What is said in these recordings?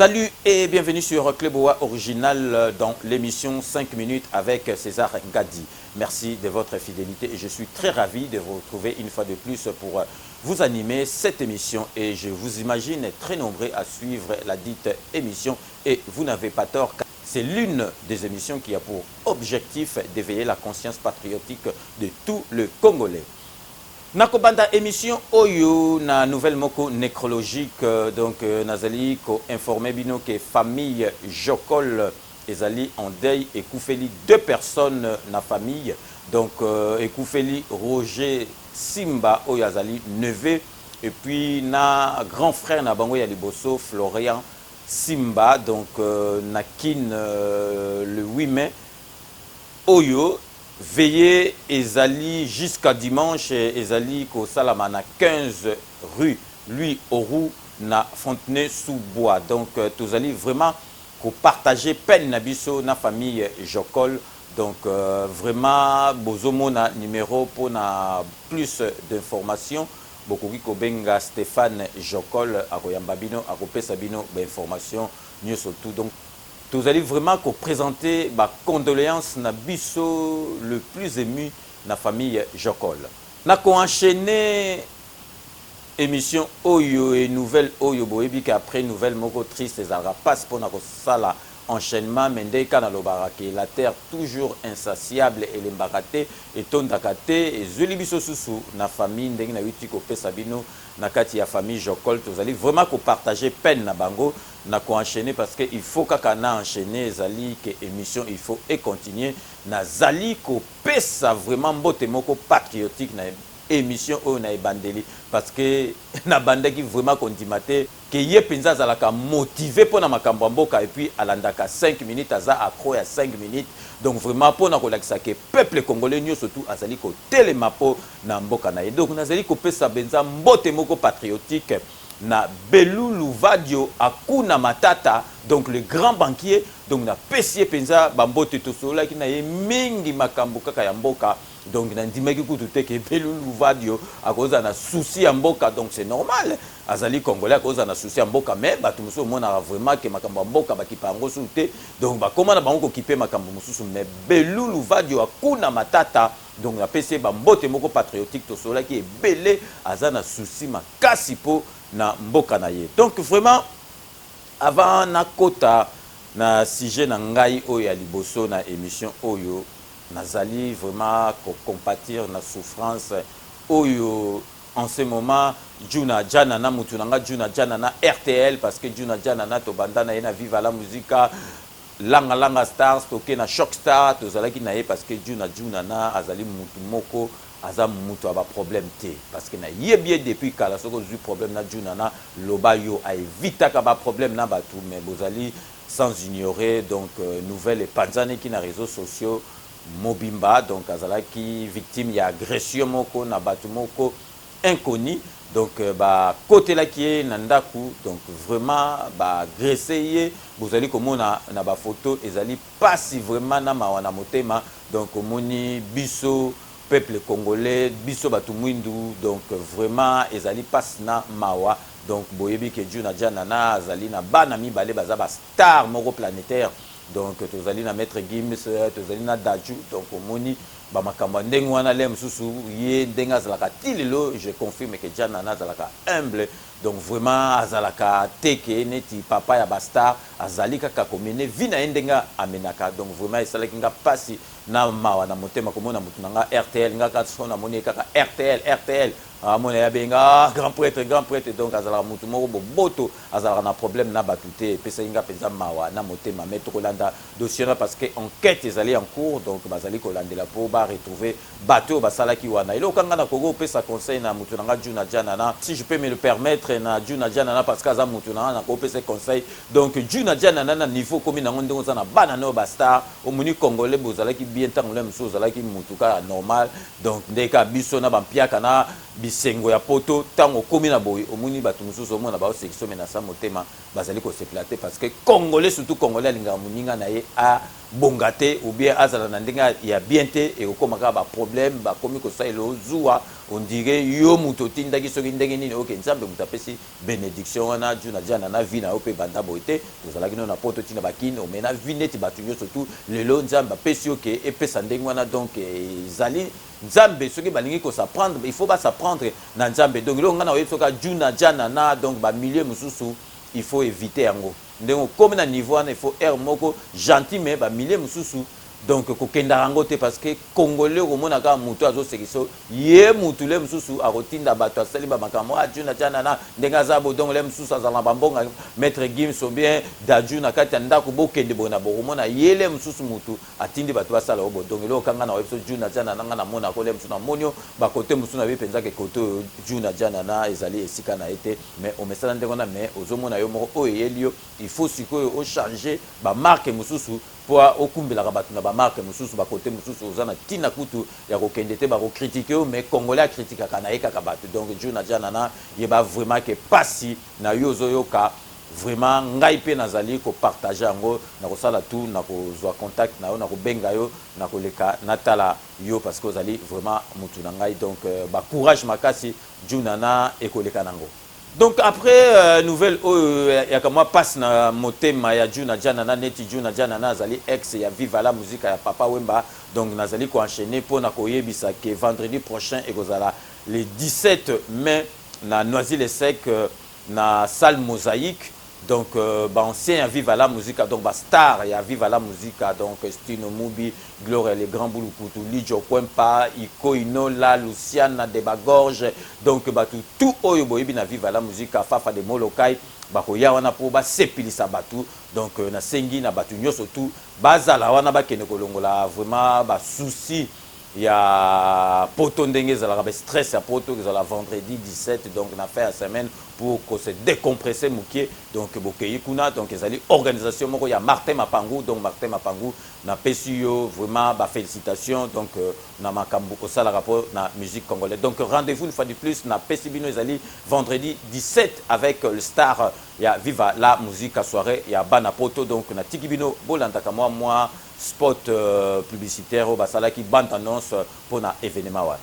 Salut et bienvenue sur Cléboa Original dans l'émission 5 minutes avec César Ngadi. Merci de votre fidélité et je suis très ravi de vous retrouver une fois de plus pour vous animer cette émission et je vous imagine très nombreux à suivre la dite émission et vous n'avez pas tort car c'est l'une des émissions qui a pour objectif d'éveiller la conscience patriotique de tous les Congolais. Nakobanda émission Oyo na nouvelle moko nécrologique donc nazali ko informé bino que famille Jokol ezali en deuil et koufeli deux personnes na famille donc et koufeli Roger Simba Oyo azali neveu et puis na grand frère na bango ya liboso Florian Simba donc nakin le 8 mai Oyo veillez Ezali jusqu'à dimanche Ezali ko salamana 15 rue Louis Orou na Fontenay-sous-Bois. Donc tous allez vraiment ko partager peine nabiso na famille Jokol. Donc vraiment bozomo na numéro pour na plus d'informations. Bokoki ko benga Stéphane Jokol akoyamba bino akopesa bino ba information mieux surtout donc vous allez vraiment présenter ma condoléance na biso le plus ému na famille Jokol. Na ko enchaîner émission Oyo et nouvelle Oyo boyebi qu'après nouvelle moko triste ezalaka passe pour na ko sala enchaînement mende kana lobarake la terre toujours insatiable et l'embakate et tondakate et zuli biso susu na famille ndenge na yuti ko pesa bino na kati ya famille Jokol vous allez vraiment ko partager peine na bango na ko enchaîner parce que il faut kaka na enchaîner zali que émission il faut et continuer na zali ko pesa vraiment mbote moko patriotique na émission o na ebandeli parce que na bandaki vraiment kondimate que ye penza zalaka motivé pour na makambo mboka et puis alandaka 5 minutes aza accro ya 5 minutes donc vraiment pour na kolakisa que peuple congolais nyo surtout azali ko telema po na mboka na ye donc nazali ko pesa benza mbote moko patriotique na Belulu Vadio Akuna Matata donc le grand banquier donc na pesie penza bambote tosola ki na ye mingi makambo kaka ya mboka donc na ndimaki kutu te ke Belulu Vadio akoza na souci ya mboka donc c'est normal azali congolais akoza na souci ya mboka mais batu muso mona vraiment ke makambo ya mboka bakipango sute donc ba komana bango ko kipe makambo mususu mais Belulu Vadio Akuna Matata donc na pesie bambote moko patriotique tosola ki ebele azana souci makasi po na mboka na ye. Donc vraiment avant na kota na sujet na ngai oyo ya liboso na émission oyo nazali vraiment ko compatir na souffrance oyo en ce moment Juna Jana na mutu nanga Juna Jana na RTL parce que Juna Jana na to bandana na Viva la Musica Langa Langa Stars toke na Shock Star to zalaki na ye parce que Juna na azali mutu moko aza mutu aba problème te parce que na yebie depuis kala soko zu problème na Juna na loba yo a évitaka ba problème na batu mais bozali sans ignorer donc nouvelle panzane qui na réseaux sociaux Mobimba donc azalaki victime ya agression moko na batu moko inconnu donc ba côté là qui est nandaku donc vraiment ba agresser vous allez comme na ba photo ezali pas si vraiment na mawana motema donc moni biso peuple congolais biso batu mwindu donc vraiment ezali pas na mawa donc boyebi ke Juna Jana na azali na bana mibale baza ba star moko planétaire donc tozali na maître Gims tozali na Daju donc moni ba makambo ndenge wana le mususu ye ndenga zalaka tilelo je confirme que Jana na zalaka humble donc vraiment azalaka teke neti papa ya bastar azali kaka komene vina ndenga amenaka donc vraiment esalaki nga pasi na mawa na motema komona mutu nanga RTL nga ka sona moni kaka RTL amona ya benga grand prêtre donc azalaka mutu moko boboto azalaka na problème na batute pesa nga penza mawa na motema mettre kolanda dossier parce que enquête ezali en cours donc bazali kolandela po ba retrouver bateau basalaki wana ilo kanga na Congo pesa conseil na mutu nanga Juna Jana na si je peux me le permettre na Juna Jana na parce que aza mutu nanga na ko pesa conseil donc Juna Jana na niveau comme na ndongo za na bana no ba star au moni congolais bozalaki bien tant le mso zalaki mutu ka normal donc ndeka biso na bampiaka na bisengo ya poto tango komi na boy omuni bato mususu omona ba section menasa motema bazali ko se plater parce que congolais surtout congolais alinga muninga na ye a bongate ou bien azala na ndinga ya bien te et okomaka ba problème ba komi ko sa elo zuwa on dirait yo muto tindaki soki ndenge nini OK nzambe mutapesi bénédiction wana juna jana na vie na ope banda boite tozala kino na poto tina bakine o mena vineti batunyo surtout lelo nzambe pesi OK et pesa ndenge wana donc zali nzambe soki balingi ko s'apprendre il faut pas s'apprendre na nzambe donc lo ngana oyesoka juna jana na donc ba milieu mususu il faut éviter yango ndenge comme na niveau wana il faut air moko gentil mais ba milieu mususu donc kokenda rango te parce que congolais komona ka mutu azo sekiso ye mutu le mususu akotinda bato asali ba makambo ajuna jana na ndenga zabo donc le mususu azala bambonga maître Gims ou bien dajuna kati ndako bokende bona bokomona ye le mususu mutu atindi bato basala obo donc le okanga na webso juna jana nanga na mona ko le mususu na monio ba côté mususu na bipenza ke côté juna jana na ezali esika na ete mais o mesala ndengo na mais ozomona yo moko oyelio il faut sikoyo o changer ba marque mususu pour okumbela bato na ba marque mususu ba côté mususu ozana tina kutu ya ko kendete ba ko critiquer mais congolais critique kana eka ka bato donc juna jana na yeba vraiment que pasi na yozo yoka vraiment ngai pe nazali ko partager ngo na ko sala tout na ko zwa contact na yo na ko benga yo na ko leka natala yo parce que ozali vraiment mutu na ngai donc ba courage makasi juna na ekoleka nango. Donc après nouvelle ya kama passe na motema ya juna jana na neti juna jana na zali ex ya viva la musique ya papa Wemba donc nazali ko enchaîner pour na koyebisa que vendredi prochain ekozala le 17 mai na Noisy-le-Sec na salle Mosaïque donc ancien ya viva la musique donc ba star ya viva la musique donc Stino Mubi Gloire les grands boulukutu Lijo Kwempa Iko Inola Luciana de Bagorge donc batu tout oyo boyebi na viva la musique Fafa de Molokai bakoya wana po ba sepilisa batu donc na sengi na batu nyoso tout bazala wana bakene kolongola vraiment ba souci ya poto ndenge zala ba stress ya poto zala vendredi 17 donc na faire semaine pour que se décompresser mukie donc bokeyi kuna donc ezali organisation moko ya Martin Mapangu donc Martin Mapangu na pesio vraiment ba félicitations donc na makambu ko sala rapport na musique congolaise donc rendez-vous une fois de plus na pesibino ezali vendredi 17 avec le star ya viva la musique à soirée ya bana poto donc na tikibino bolandaka moi spot publicitaire au basala qui bande annonce pour na événement wana.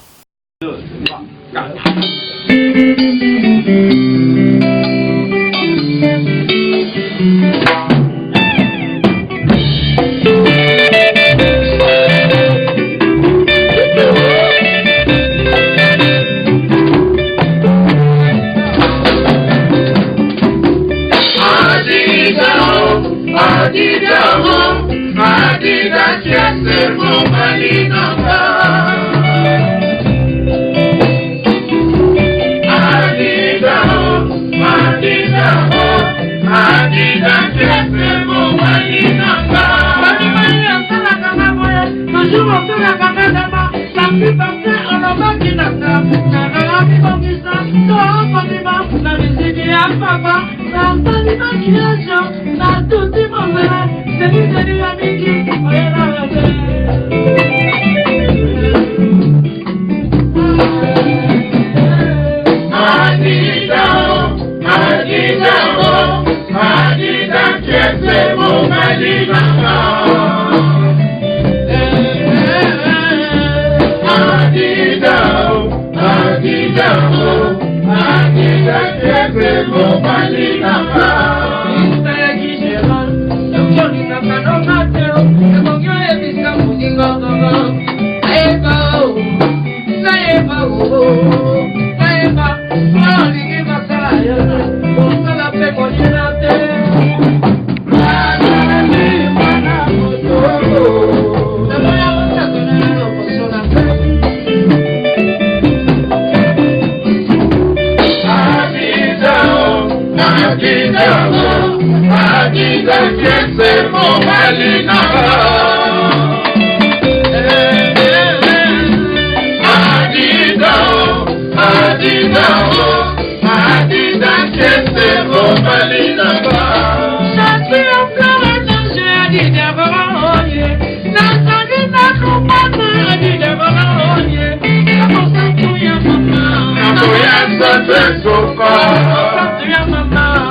soko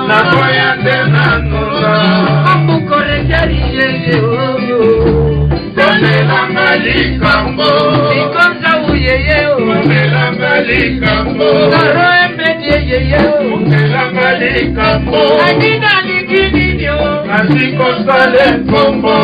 nakoya te nanuka bonelanga likambo bonelanga likambo bonelanga likambo kasi kosala nkombo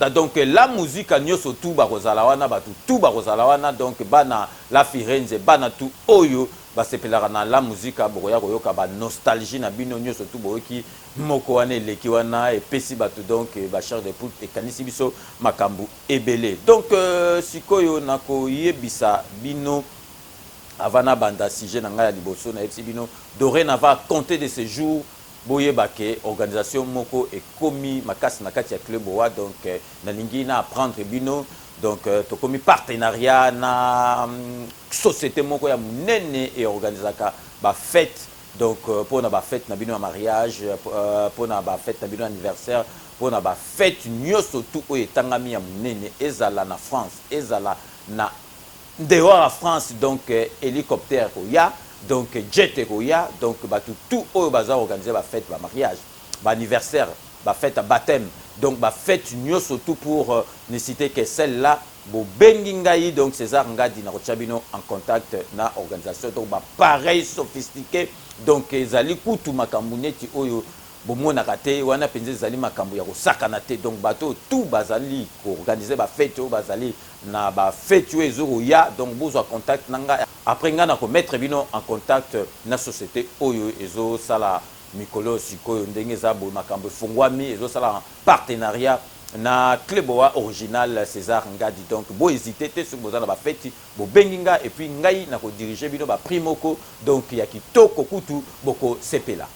donc la musique a nyoso tout barozalawana batu tout barozalawana donc bana la Firenze bana tout oyo basepelaka na la musique boya koyoka ba nostalgie na bino nyoso tout boyoki moko wana eleki wana epesi batu donc ba charge de poule ekanisi biso makambu ebele donc sikoyo nako yebisa bino avana banda sujet na ngai ya liboso na epsi bino dorénavant compter de ces jours boye bake organisation moko et komi makasi na kati ya club wa donc na lingi na apprendre bino donc to komi partenariat na société moko ya munene et organisaka ba fête donc pour na ba fête na bino mariage pour na ba fête na bino anniversaire pour na ba fête nyoso tout o etangami ya munene ezala na France ezala na dehors à France donc hélicoptère ko ya donc jet ya donc tout au bazar organiser ba fête ba mariage ba anniversaire ba fête à baptême donc ba fête nyo surtout pour ne citer que celle-là bo bengi ngai donc César Ngadi na Rochabino en contact na organisation donc ba pareil sophistiqué donc ezali kutu makambu neti oyo bomona kate wana penze ezali makambu ya kosakana te donc bato tout bazali ko organiser ba fête o bazali na ba fête ezoro ya donc bozwa contact nanga après nga na ko mettre bino en contact na société oyo ezo sala mikolo sikoyo ndenge za bo makambo fungwami ezo sala partenariat na club original César Ngadi donc bo hésiter te sur bozana ba fête bo benginga et puis ngai na ko diriger bino ba primoko donc ya kitoko kutu boko sepela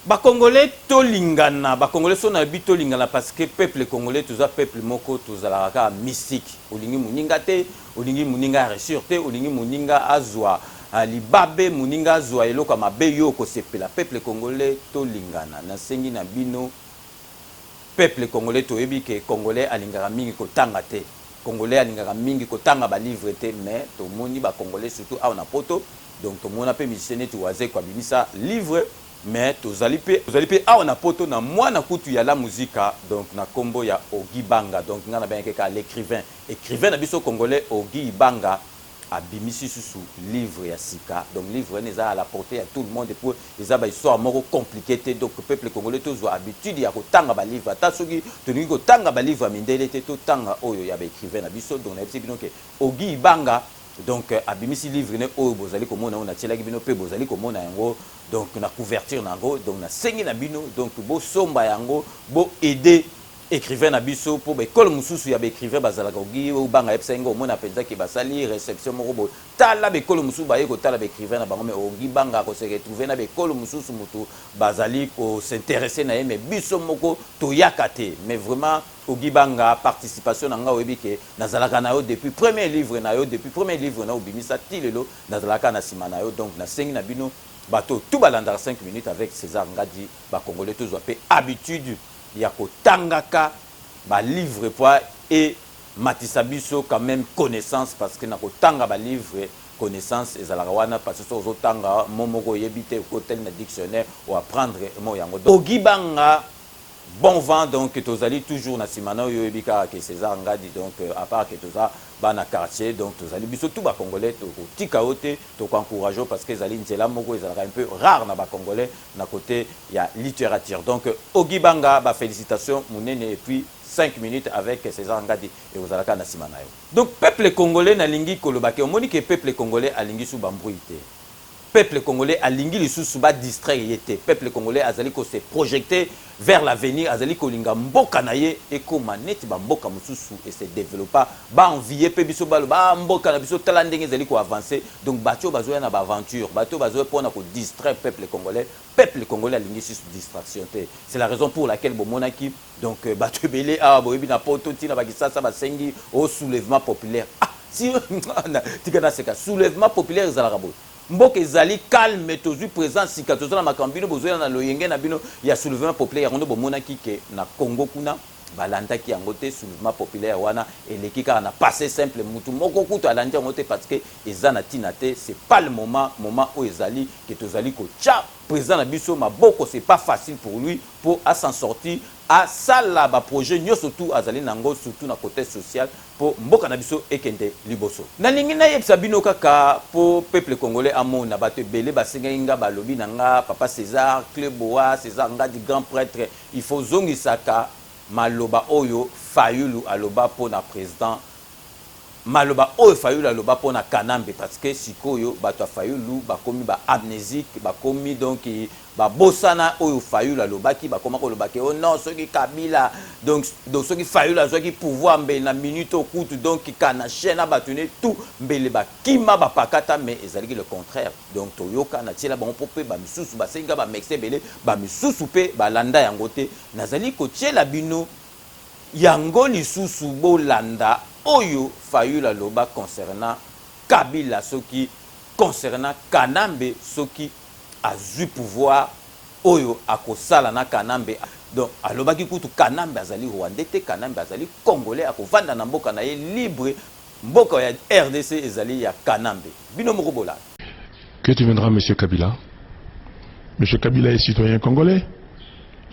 ba congolais to lingana ba congolais so na bito lingana parce que peuple congolais tout ça peuple moko tout za la mystique olingi muninga te olingi muninga ressurté olingi muninga azwa libabe muninga azwa eloko mabe yo ko sepela peuple congolais to lingana na sengi na bino peuple congolais to yebi ke congolais alingara mingi ko tanga te congolais alingara mingi ko tanga ba livre te mais to moni ba congolais surtout a na poto donc to mona pe misene tu waze kwa bimisa livre mais tozali pe awa na poto na mwana kutu ya la musica donc na kombo ya Ogi Banga donc ngana bien keka l'écrivain na biso congolais Ogi Banga abimisi susu livre ya sika donc livre neza à la portée à tout le monde pour les aba histoire moko compliqué donc peuple congolais tous habitude ya kotanga ba livre ata soki toningi kotanga ba livre mindele te to tanga oyo ya ba écrivain na biso donc na bino ke Ogi Banga donc abimisi livre ne oyo bozali komona on atielaki bino pe bozali komona yango donc na couverture nango donc na sengi na bino donc bo somba yango bo aider écrivain na biso pour école mususu ya écrivain bazalaka Ogi Banga epsengo omona penza ki basali réception moko bo tala école mususu ba yeko tala écrivain na bango mais Ogi Banga ko se retrouver na école mususu mutu bazali ko s'intéresser na mais biso moko to yakate mais vraiment Ogi Banga participation na nga oyebi ke nazalaka na yo depuis premier livre na obimisa tilelo nazalaka na sima na yo donc na sengi na bino bato tout balanda 5 minutes avec César Ngadi ba congolais tous pe habitude ya kotangaka ba livre poa et matisa biso quand même connaissance parce que na kotanga ba livre connaissance ezalaka wana parce que ozo tanga momoko yebite hôtel na dictionnaire ou apprendre mo yango Ogi Banga bon vent donc tozali toujours na simana yo yebika ke César Ngadi donc à part que toza bana quartier donc tozali biso tout ba congolais to tika ote to encourager parce que zali nzela moko ezalaka un peu rare na ba congolais na côté ya littérature donc Ogi Banga ba félicitations munene et puis 5 minutes avec César Ngadi et vous allez na simana yo donc peuple congolais na lingi kolobake omoni ke peuple congolais a lingi sous bambruité peuple congolais a lingi lisusu ba distraire yete peuple congolais azali ko se projeter vers l'avenir azali ko linga mboka na ye et koma neti ba mboka mususu et se développer ba envier pe biso ba mboka na biso tala ndenge ezali ko avancer donc bato bazoya na ba aventure bato bazoya pona ko distraire peuple congolais a lingi sous distraction te c'est la raison pour laquelle bomonaki donc bato belé a boyebi na poto tina ba kisasa ba sengi au soulèvement populaire si tikana seka soulèvement populaire ezalaka bo mboka ezali calme tozui présent sika tozala makambino bozoya na loyenge na bino ya soulèvement populaire yango bomonaki ke na Congo kuna balandaki yango te soulèvement populaire wana eleki kaka na passé simple mutu moko kutu alandi yango te parce que eza na tina te c'est pas le moment oyo ezali ke tozali kotia président na biso maboko c'est pas facile pour lui pour à s'en sortir à sala ba projet nyo surtout azali nango surtout na côté social pour mboka na biso ekende liboso na lingi na yebisa bino kaka pour peuple congolais amona bato belé basenga inga balobi nanga papa César Kleboa César Ngadi grand prêtre il faut zongisaka maloba oyo Fayulu aloba pour na président maloba oyo Fayulu aloba pour na Kanambe parce que sikoyo bato Fayulu bakomi ba amnésique bakomi donc ba bosana oyo Fayulu alobaki bakoma ko lobaki oh non soki Kabila donc soki Fayulu azwaki pouvoir mbele na minute okutu donc kana chaîne batune tout mbele ba kima ba pakata mais ezalaki le contraire donc toyoka na tiela ba popé ba misusu ba senga ba mexe belé ba misusu pe ba landa yango te nazali ko tiela bino yango lisusu bolanda oyo Fayulu aloba concernant Kabila soki concernant Kanambe soki azui pouvoir oyo akosala na Kanambe donc alobaki kutu Kanambe azali rwandais te Kanambe azali congolais akovanda na mboka na ye libre mboka ya RDC ezali ya Kanambe bino moko bola que tu viendras monsieur Kabila. Monsieur Kabila est citoyen congolais,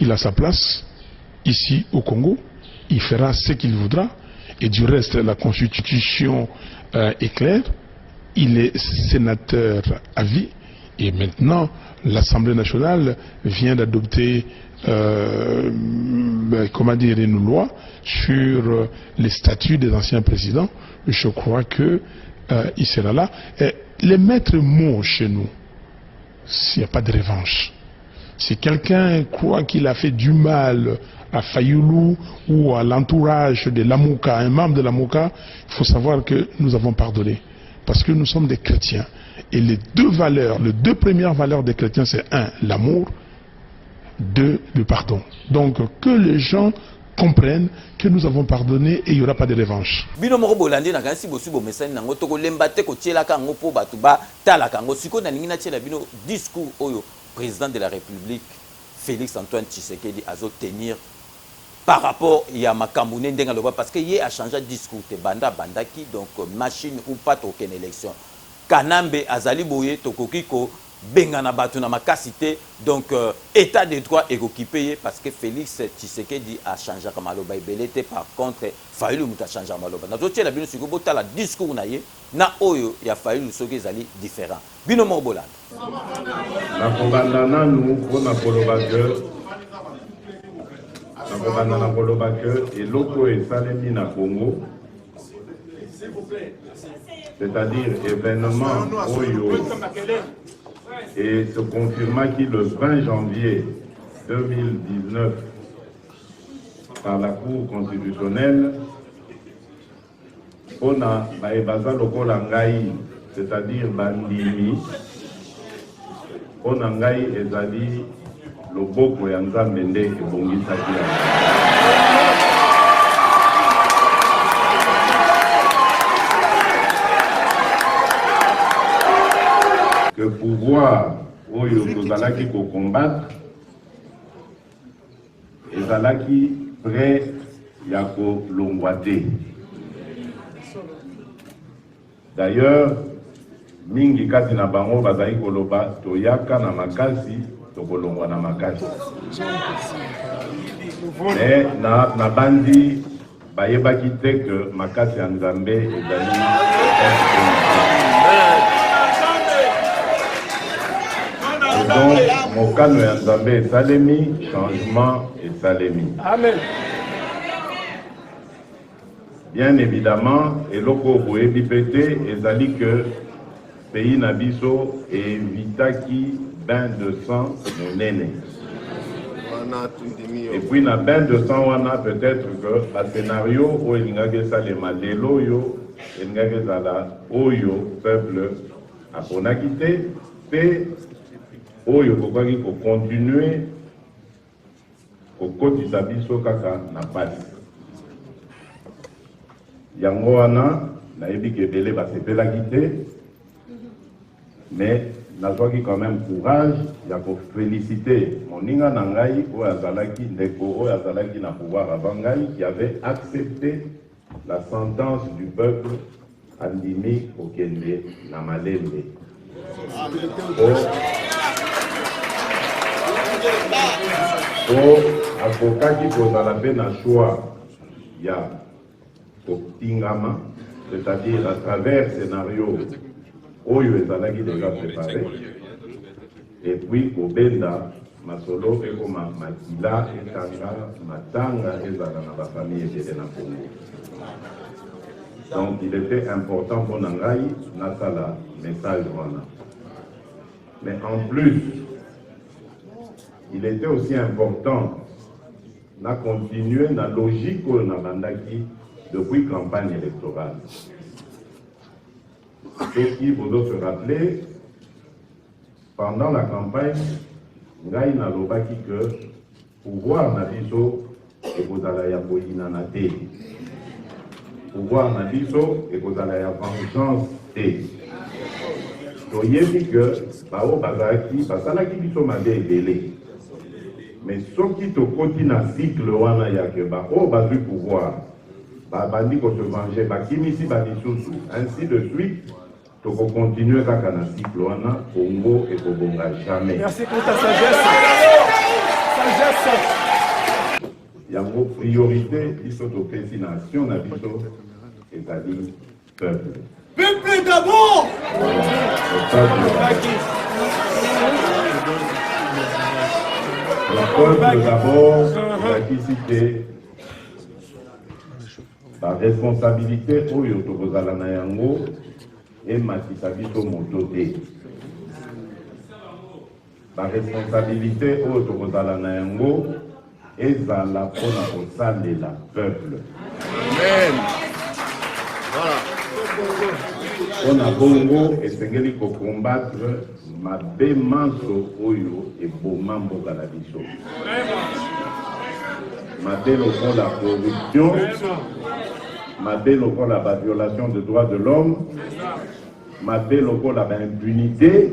il a sa place ici au Congo, il fera ce qu'il voudra et du reste la constitution est claire, il est sénateur à vie. Et maintenant, l'Assemblée nationale vient d'adopter comment dire, une loi sur les statuts des anciens présidents. Je crois que il sera là. Et les maîtres mots chez nous, s'il n'y a pas de revanche. Si quelqu'un croit qu'il a fait du mal à Fayulu ou à l'entourage de l'Amouka, un membre de l'Amouka, il faut savoir que nous avons pardonné. Parce que nous sommes des chrétiens. Et les deux premières valeurs des chrétiens, c'est un, l'amour, deux, le pardon. Donc que les gens comprennent que nous avons pardonné et il n'y aura pas de revanche. Bino moko bolandi na kansi bosu bo message nango toko lembate ko tiela kango po batu ba tala kango siko na ningina tiela bino discours oyo président de la République Félix Antoine Tshisekedi azo tenir par rapport à Makamboune ndenga loba parce que yé a changé de discours te bandaki donc machine ou pas token élection Kanambe azali boye tokoki ko bengana batu na makasité donc état de droit est occupé parce que Félix Tshisekedi a changé maloba ibelete par contre Fayulu muta changé maloba na zotie la bino siko botala discours na ye na oyo ya Fayulu soki ezali différent bino mo bolanda na kobanda nanu pona koloba que eloko esalemi na Congo, c'est-à-dire événement oyo et se confirma qui le 20 janvier 2019 par la Cour constitutionnelle on a baebaza lokola ngai, c'est-à-dire bandimi on a ngai ezali loboko ya Nzambe nde ebongisaki que pouvoir oyo tozalaki combattre ezalaki prêt ya kolongwa te. D'ailleurs mingi kati na bango bazali koloba toyaka na makasi tokolongwa na makasi mais na bandi bayebaki te que makasi ya Nzambe ezali donc mokano ya Nzambe esalemi, changement esalemi. Amen. Bien évidemment, eloko boyebi pete ezali que pays na biso evitaki bain de sang monene. Et puis na bain de sang wana peut-être que la scénario o elingaki salema lelo yo elingaki zala oyo peuple aponaki te pe oyo kokaki ko continuer kokotisa biso kaka na pasi. Yango wana nayebi ke ebele basepelaki te mais nazwaki quand même courage ya féliciter moninga na ngai oyo azalaki ndeko oyo azalaki na pouvoir avant ngai qui avait accepté la sentence du peuple andimi kokende na malembe. Akokaki kozala pe na choix ya kotingama, c'est-à-dire à travers scénario oyo ezalaki déjà préparé et puis kobenda masolo ekoma makila etanga matanga ezala na bafamille ebele na Congo. Donc il était important pour ngai nasala message wana. Mais en plus il était aussi important na continuer na logique oyo na bandaki depuis campagne électorale. Ceux qui vont se rappeler, pendant la campagne, ngai na lobaki que pouvoir na biso ekozala ya koyina te. Pouvoir na biso ekozala ya vengeance te. Toyebi que bao bazalaki basalaki biso mabe ebele. Mais soki tokoti na cycle wana ya ke bao bazwi pouvoir bandi ko se venger bakimisi balisusu ainsi de suite. Donc on continue kaka na cycle wana Congo et Kobonga jamais. Merci pour ta sagesse. Sagesse. Yango priorité biso topesi nation na biso ezali peuple. Peuple d'abord. Le peuple d'abord, ezali cité la responsabilité oyo tokozala na yango et matisa biso moto te. La responsabilité oyo tokozala na yango ezala pona kosalela peuple. Amen. Voilà. Pona bongo esengeli combattre mabe manso oyo eboma mboka na biso. Mabe lokola la corruption, mabe lokola la violation des droits de l'homme, mabe lokola la impunité,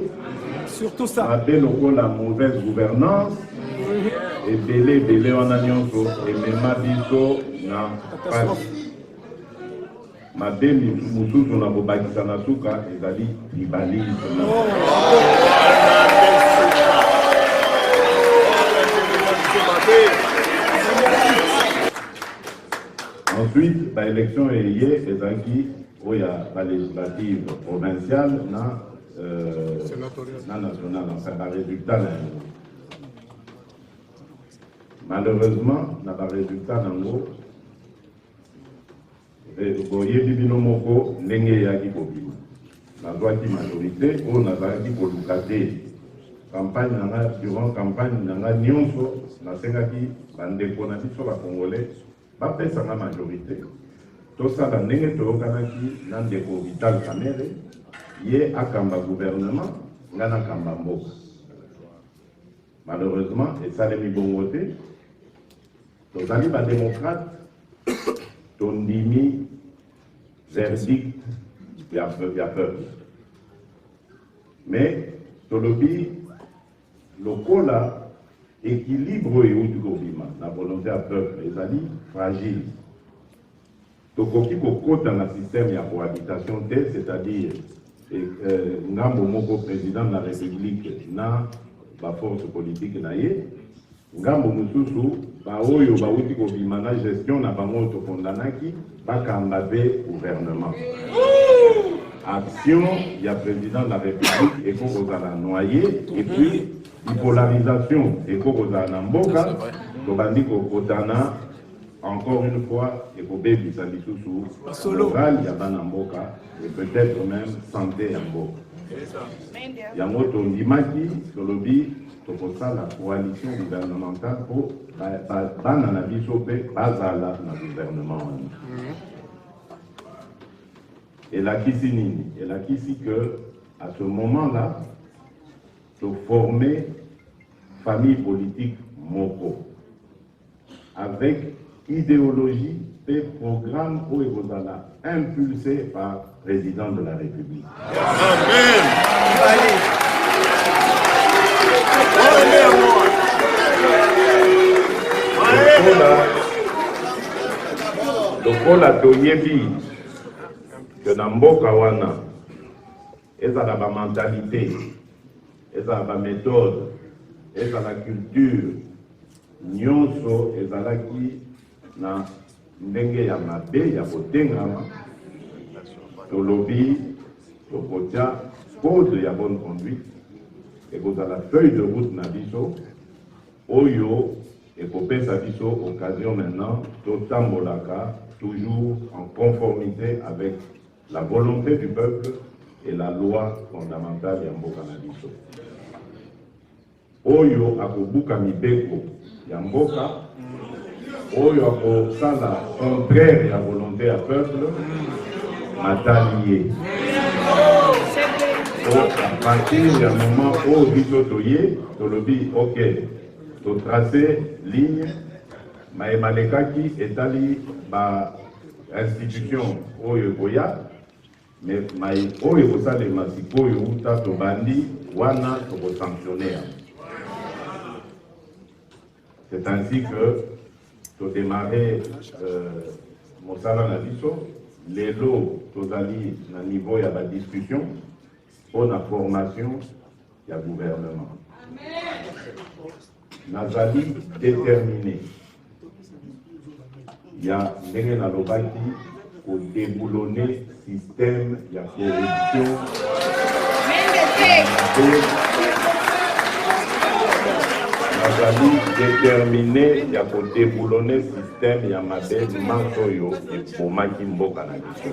surtout ça, mabe lokola la mauvaise gouvernance, et belé en nyonso et mema biso na pasi. mabe mususu na bobakisa na suka ezali tribalisme. Ensuite, la élection est hier, il y a la législative provinciale, nationale, enfin, la résultat. Malheureusement, dans le résultat, boye bibino moko ndenge yaki kobima. Nazwaki majorité, on nazalaki kolukate. Campagne nanga, durant campagne nanga nyonso, nasengaki bandeko na biso ba Congolais. Bapesa la majorité. Tout ça, la ndenge toyokanaki na ndeko Vital Kamerhe, ye akamba gouvernement, ngana kamba mboka. Malheureusement, et ça les bon voté, tozali ba démocrate, tondimi verdict ya peuple. Mais tolobi lokola équilibre et la volonté à peuple est fragile. Donc, dans le système de cohabitation, c'est-à-dire Ngambo Moko, président de la République, na la force politique, Ngambo Mususu, Baoyo, Baouti Kobimana, gestion, na Bamoto Kondanaki, Bakambabe, gouvernement. Action, il y a président de la République, et qu'on va la noyer, et puis, bipolarisation et Kokozana Mboka, Tobandi Kokotana, encore une fois, et Kobebi Salisou, moral Yabana Mboka, et peut-être même santé Mboka. Yamoto Ndimaki, Tolobi, Tokosa, la coalition gouvernementale pour Banana Bisope, Bazala, le gouvernement. Et la Kissinini, et la Kissi que, à ce moment-là, se former famille politique Moko avec idéologie et programme où il vous impulsé par le président de la République. Amen. Lokola toyebi que na mboka wana ezala ba mentalité, ezala ba méthode, ezala culture, nyonso ezalaki na ndenge ya mabe ya kotengama, tolobi tokotia code ya bonne conduite, ekozala feuille de route na biso oyo ekopesa biso occasion maintenant totambolaka toujours en conformité avec la volonté du peuple et la loi fondamentale ya mboka na biso. Oyo akobuka mibeko ya mboka, oyo akosala contraire ya volonté ya peuple, matalié. À partir du moment où biso toye, tolobi, ok, to tracer ligne, maemalekaki etali ba institution oyo koya, mais oyo kosalema sikoyo uta tobandi wana toko sanctionner. C'est ainsi que tu démarré Mosala Nabiso, les lots totali na niveau ya la discussion, pour la formation du gouvernement. Nazali déterminé. Il y a des Nalobaki pour déboulonner le système de corruption. Nazali déterminé pour déboulonner le système Yamade Mansoyo et pour Maki Mboka na biso.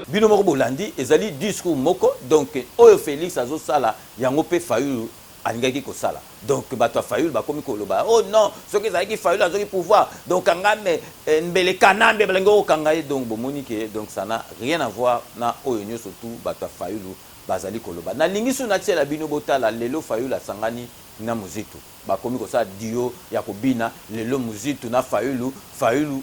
Bino moko bolandi ezali discours moko donc oyo Félix azosala yango pe Fayulu alingaki kosala donc bato Fayulu bakomi koloba oh non ce que ezalaki Fayulu azoki pouvoir donc angame mbele kanambe balengo kangaye donc bomoni ke donc ça n'a rien à voir na oyo nyo surtout bato Fayulu bazali koloba na lingisu na tiela bino botala lelo Fayulu asangani na Muzitu bakomi kosala dio ya kobina lelo Muzitu na Fayulu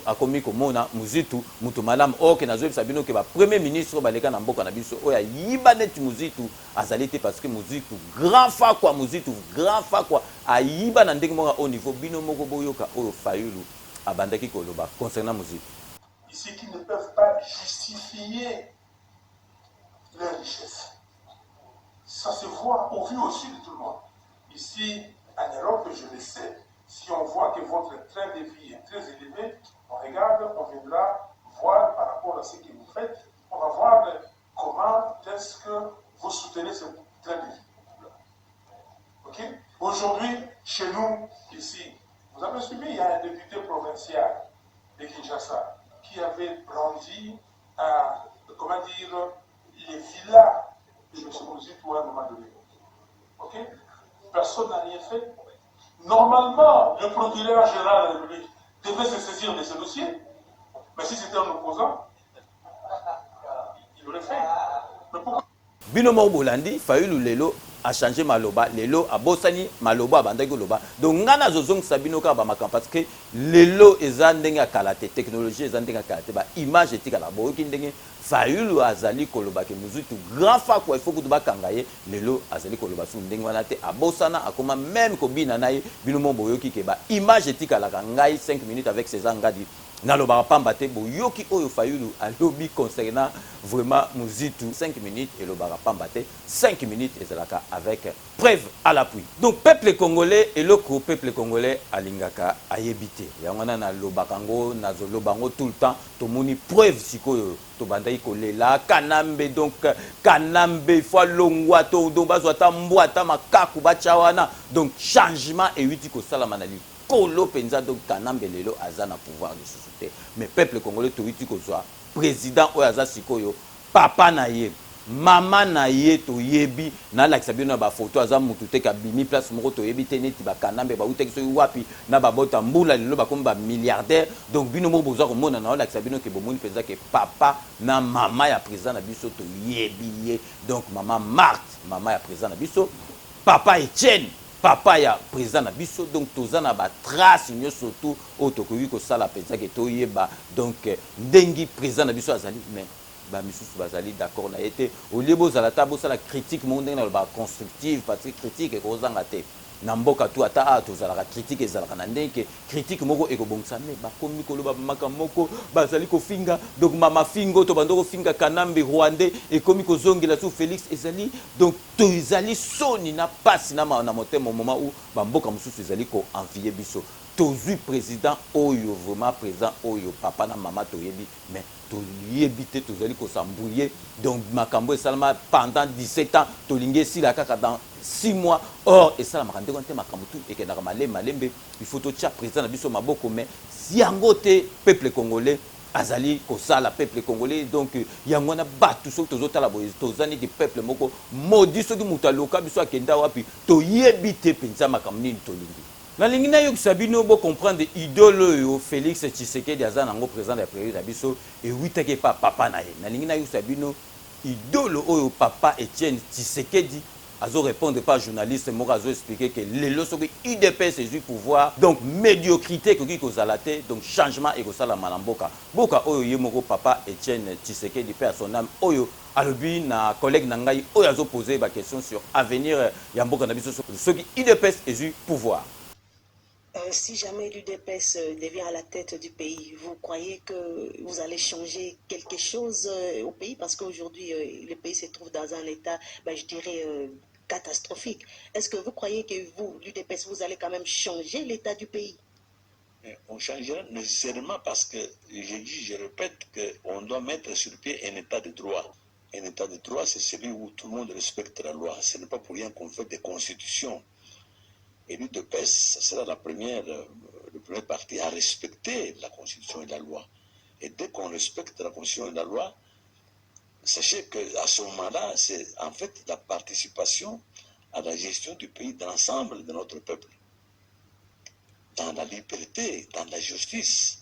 akomi komona Muzitu mutu malamu oke na zoyebisa bino ke ba premier ministre baleka na mboka na biso oya yiba neti Muzitu azali te parce que Muzitu grand fa quoi ayiba na ndenge moka au niveau bino moko boyoka oyo Fayulu abandaki koloba concernant Muzitu. ici qui ne peuvent pas justifier leur richesse. Ça se voit au vu aussi de tout le monde. Ici, en Europe, je le sais, si on voit que votre train de vie est très élevé, on regarde, on viendra voir par rapport à ce que vous faites, on va voir comment est-ce que vous soutenez ce train de vie. Okay? Aujourd'hui, chez nous, ici, vous avez suivi, il y a un député provincial de Kinshasa qui avait brandi comment dire, les villas de M. Mozitou à un moment donné. Ok? Personne n'a rien fait. Normalement, le procureur général de la République devait se saisir de ce dossier, mais si c'était un opposant, il l'aurait fait. Mais pourquoi? Binomo Bolandi, Fayulu Lelo a changé Maloba, Lelo a Bossani, Maloba a Bandego Loba. Donc, Ngana Zozong Sabino Kabamaka parce que Lelo est Zandenga Kalate, technologie est Zandenga Kalate, image est la Boyokindenge, Fayulu Azali Koloba, qui nous tout grand fa quoi, il faut que tu bakangaye, Lelo Azali Koloba, Sundenganate, a Bossana, a comment même Kobina Naye, Binomo Boyoki Keba, image est la Kangaye, 5 minutes avec ses angadi. Naloba pambate boyoki oyo Fayulu alobi concernant vraiment Muzitu 5 minutes et le pambate 5 minutes et zelaka avec preuve à l'appui. Donc peuple congolais et le peuple congolais alingaka ayebite. Yangana na lobakango na zolobango tout le temps to moni preuve sikoyo to bandai kolela kanambe donc kanambe fois longwa to do bazwata mbwata makaku bachawana donc changement et witi ko salamanali. Kolo penza donc kanambe lelo azana pouvoir de société mais peuple congolais to witi ko soit président o aza sikoyo papa na ye mama na ye to yebi na la sabino ba photo aza mutu te ka bimi place moko to yebi te neti ba kanambe ba utek so wapi na ba bota mbula lelo ba komba milliardaire donc bino mo boza ko mona na la sabino ke bomoni penza ke papa na mama ya président na biso to yebi ye donc maman Marthe mama ya président na biso papa Etienne papa ya président na biso donc tozana ba trace nyoso tout otokoki ko sala penza ke to yeba donc ndengi président na biso azali mais ba misusu bazali d'accord na été au lieu bozala ta la critique mo ndenge na ba constructive parce que critique ko zanga te na mboka tu ata tozala critique ezalaka na ndenge critique moko ekobongisa me ba komi koloba maka moko bazali ko finga donc mama fingo to bandoko finga kanambe rwandais ekomi ko zongela sous Félix ezali donc tozali soni na passe na motema au moment où ba mboka mususu ezali ko envier biso tozui président oyo vraiment président oyo papa na mama toyebi mais toyebi te tozali ko sambouiller donc makambo esalama pendant 17 ans tolingi sila kaka dans 6 mois or esalama kande konte makambo tout et que na malembe il faut to tia président na biso maboko mais si yango te peuple congolais azali kosala peuple congolais donc yango na batu so tozotala boye tozani di peuple moko maudit soki mutu aloka biso akenda wapi toyebi te penza makambo nini tolingi na lingina yo sabino bo comprendre idole yo Félix Tshisekedi azana ngo président de la République na biso et witake pa papa na ye na lingina yo sabino idole oyo papa Etienne Tshisekedi azo répondre par journaliste moko azo expliquer que lelo soki UDPS c'est du pouvoir donc médiocrité koki kozalate donc changement et kosala malamboka boka oyo ye moko papa Etienne Tshisekedi pe à son âme oyo alobi na collègue na ngai oyo azo poser ba question sur avenir ya mboka na biso soki UDPS c'est du pouvoir. Si jamais l'UDPS devient à la tête du pays, vous croyez que vous allez changer quelque chose au pays? Parce qu'aujourd'hui, le pays se trouve dans un état, je dirais, catastrophique. Est-ce que vous croyez que vous, l'UDPS, vous allez quand même changer l'état du pays? On changera nécessairement parce que, je répète, qu'on doit mettre sur pied un état de droit. Un état de droit, c'est celui où tout le monde respecte la loi. Ce n'est pas pour rien qu'on fait des constitutions. Et l'UDPS, ça sera le premier parti à respecter la Constitution et la loi. Et dès qu'on respecte la Constitution et la loi, sachez qu'à ce moment-là, c'est en fait la participation à la gestion du pays de l'ensemble de notre peuple. Dans la liberté, dans la justice,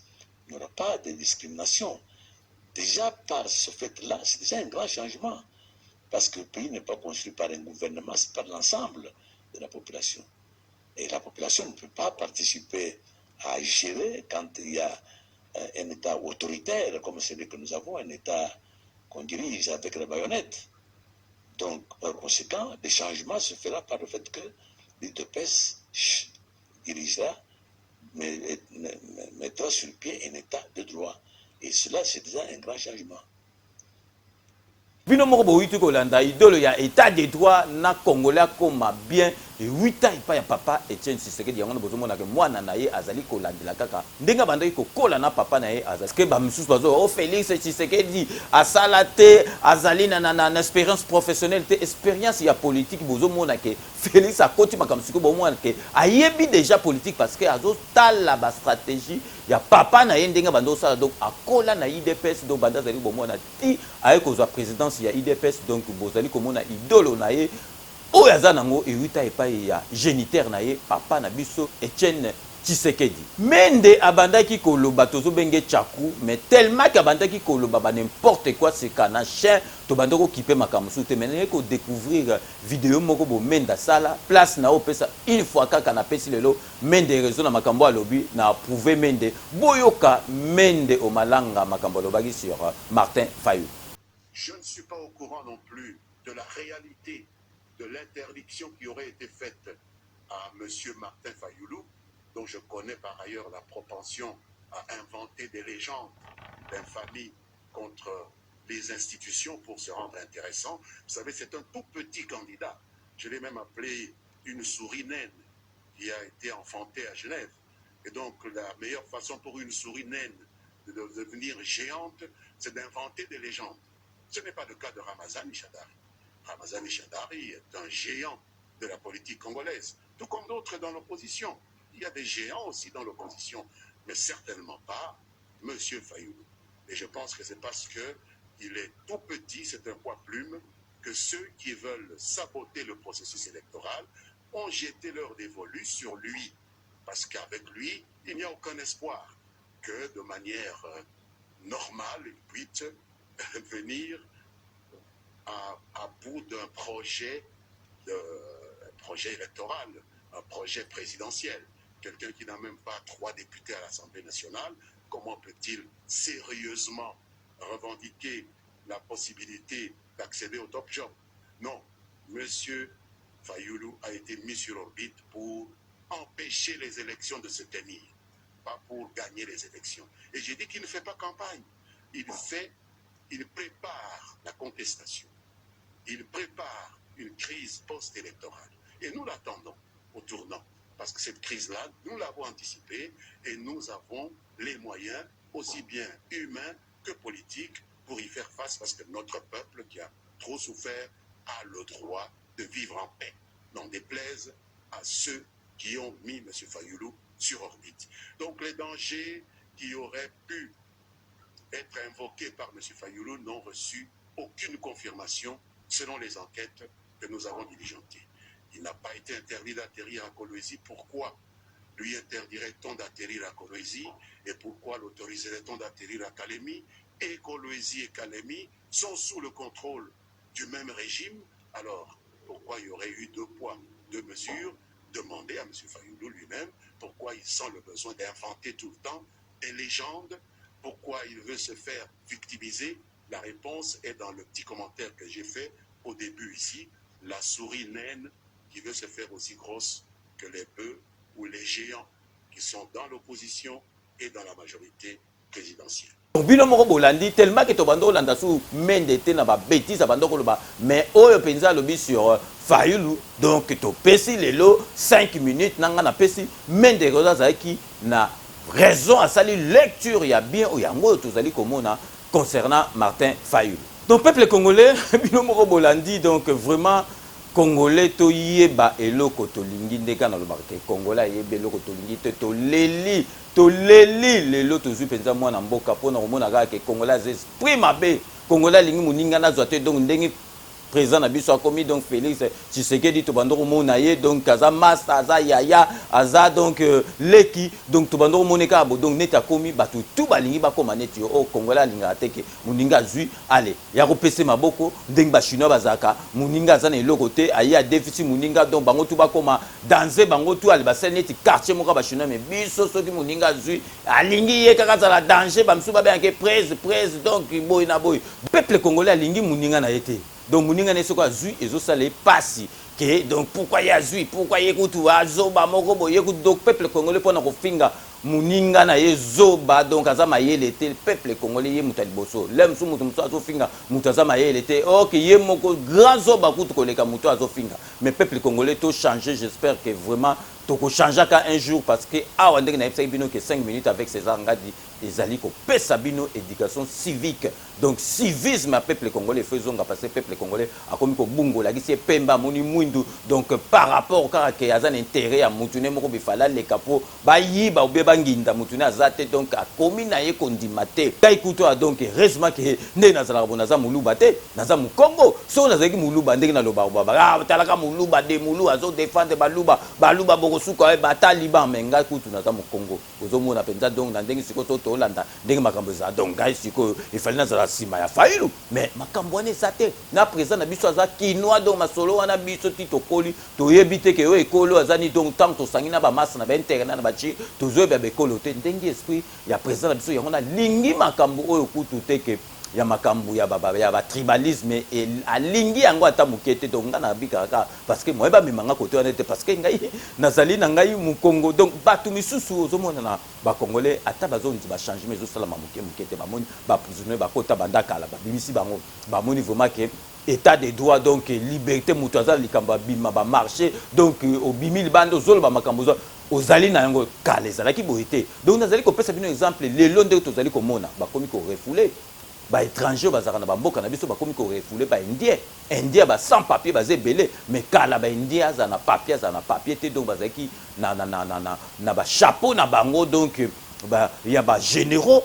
il n'y aura pas de discrimination. Déjà par ce fait-là, c'est déjà un grand changement. Parce que le pays n'est pas construit par un gouvernement, c'est par l'ensemble de la population. Et la population ne peut pas participer à gérer quand il y a un État autoritaire comme celui que nous avons, un État qu'on dirige avec la baïonnette. Donc, par conséquent, le changement se fera par le fait que l'UDPS dirigera, mettra sur pied un État de droit. Et cela, c'est déjà un grand changement. Bino moko boyitu kolanda idolo ya état de droit na congolais koma bien 8 ans pa ya papa Etienne Tshisekedi yango na bozomona ke mwana na ye azali kolandela kaka ndenga bandaki kokola na papa na ye azali ke ba misusu bazo o Félix Tshisekedi asala te azali na expérience professionnelle te expérience ya politique bozomona ke Félix akoti makamsiko bomona ke ayebi déjà politique parce que azo tala ba stratégie ya papa na ye ndenga bando sala donc akola na IDPS donc banda zali bomona ti aye kozwa présidence ya IDPS donc bozali komona idolo na ye oyo aza nango euta epai ya génitaire na ye papa na biso Etienne Tshisekedi mende abandaki koloba tozobenge tchaku mais tellement abandaki koloba ba n'importe quoi c'est kana chien to bandoko kipe makamusu te mais ko découvrir vidéo moko bo menda sala place na opesa une fois kaka na pesi lelo mende raison na makambo alobi na prouver mende boyoka mende o malanga makambo lobaki sur Martin Fayulu. Je ne suis pas au courant non plus de la réalité de l'interdiction qui aurait été faite à M. Martin Fayulu, dont je connais par ailleurs la propension à inventer des légendes d'infamie contre les institutions pour se rendre intéressant. Vous savez, c'est un tout petit candidat. Je l'ai même appelé une souris naine qui a été enfantée à Genève. Et donc, la meilleure façon pour une souris naine de devenir géante, c'est d'inventer des légendes. Ce n'est pas le cas de Ramazani Shadari. Ramazani Shadari est un géant de la politique congolaise, tout comme d'autres dans l'opposition. Il y a des géants aussi dans l'opposition, mais certainement pas M. Fayulu. Et je pense que c'est parce qu'il est tout petit, c'est un poids plume, que ceux qui veulent saboter le processus électoral ont jeté leur dévolu sur lui. Parce qu'avec lui, il n'y a aucun espoir que de manière normale, il puisse venir à bout d'un projet électoral, un projet présidentiel. Quelqu'un qui n'a même pas 3 députés à l'Assemblée nationale, comment peut-il sérieusement revendiquer la possibilité d'accéder au top job? Non, M. Fayulu a été mis sur orbite pour empêcher les élections de se tenir, pas pour gagner les élections. Et j'ai dit qu'il ne fait pas campagne, il prépare la contestation. Il prépare une crise post-électorale. Et nous l'attendons au tournant. Parce que cette crise-là, nous l'avons anticipée et nous avons les moyens, aussi bien humains que politiques, pour y faire face. Parce que notre peuple, qui a trop souffert, a le droit de vivre en paix. N'en déplaise à ceux qui ont mis M. Fayulu sur orbite. Donc les dangers qui auraient pu être invoqués par M. Fayulu n'ont reçu aucune confirmation selon les enquêtes que nous avons diligentées. Il n'a pas été interdit d'atterrir à Kolwezi. Pourquoi lui interdirait-on d'atterrir à Kolwezi et pourquoi l'autoriserait-on d'atterrir à Kalemi? Et Kolwezi et Kalemi sont sous le contrôle du même régime. Alors, pourquoi il y aurait eu 2 poids, 2 mesures? Demandez à M. Fayulu lui-même pourquoi il sent le besoin d'inventer tout le temps des légendes. Pourquoi il veut se faire victimiser? La réponse est dans le petit commentaire que j'ai fait au début ici. La souris naine qui veut se faire aussi grosse que les bœufs ou les géants qui sont dans l'opposition et dans la majorité présidentielle. Bino moko bolandi tellement que to bando landa sou mendete na ba bêtise bando koloba mais oyo penza lobi sur Fayulu donc to pesi lelo 5 minutes nanga na pesi mende roza zaki na raison à sali lecture ya bien o yango tozali komona concernant Martin Fayulu. Donc peuple congolais bino moko bolandi donc vraiment Congolais to yeba eloko to lingi ndeka na lobaka Congolais yeba eloko to lingi to leli lelo to zu penza mwana mboka pona komona kaka Congolais esprit mabe Congolais lingi muninga na zote donc ndenge président na biso akomi donc Félix Tshisekedi to bandoko mona ye donc kaza master aza yaya aza donc leki donc to bandoko moneka bo donc neta komi batu tout balingi bakoma neti o Congolais linga teke muninga zui ale ya ko pese maboko ndenge ba chinois bazaka muninga za na eloko te ayi a déficit muninga donc bango tout bakoma danser bango tout ale basel neti quartier moko ba chinois mais biso soki muninga zui alingi ye kaka za la danger ba msuba ba ke presse donc boy na boy peuple congolais alingi muninga na yete. Donc, Mouninga Nesoko a zui et zo salé passi que donc pourquoi yazui pourquoi yekutu azoba moko boye yekutu donc peuple congolais pona ko finga muninga na yezoba donc azama yele te peuple congolais ye muta liboso lem su mutu mutu azofinga mutu azama yele te OK ye moko grand zoba kutu koleka mutu azofinga mais peuple congolais to changer j'espère que vraiment toko changer un jour parce que awa ndenge na epsa bino que 5 minutes avec César Ngadi ezali ko pesa bino éducation civique donc civisme à peuple congolais faisons parce que peuple congolais a komi ko bungo la gisi pemba moni mwindu donc par rapport ka ke azan intérêt à mutune moko bifala le capo ba yiba obe banginda mutune azate donc a komi na ye kondimate kai kuto donc heureusement que nde nazala bonaza muluba te naza mu Congo so nazaki muluba ndenge na loba ba talaka muluba de mulu azo défendre baluba boko suka ba taliban menga kutu naza mu Congo ozomona penza donc na ndenge siko to Hollanda ndenge makambo za donc guys siko ifali nazala sima ya failu mais makambo ane sate na présent na biso aza kinois donc masolo wana biso ti tokoli toyebite ke yo ekolo azani donc tant to sangina ba massa na ba intérêt na ba chi tozo ba bekolo te ndenge esprit ya présent na biso yango na lingi makambo oyo kutu te ke ya makambu ya ba tribalisme et alingi yango ata mukete donc ngana bikaka parce que moi ba mimanga kote wana te parce que ngai nazali na ngai mu Congo donc batu misusu ozomona na ba congolais ata bazonzi ba changement zo sala mukete ba moni ba prisonnier ba kota bandaka la ba bimisi bango ba moni vraiment que état de droit donc liberté mutu azali likamba bima ba marché donc au bimili bando zolo ba makambo zo ozali na yango kale zalaki boité donc nazali ko pesa bino exemple le londe tozali ko mona ba komi ko refoulé ba étranger bazaka na bamboka na biso ba komi ko refoulé ba indien ba sans papier ba zebele mais kala ba indien za na papier te donc bazaki na ba chapeau na bango donc ba ya ba généraux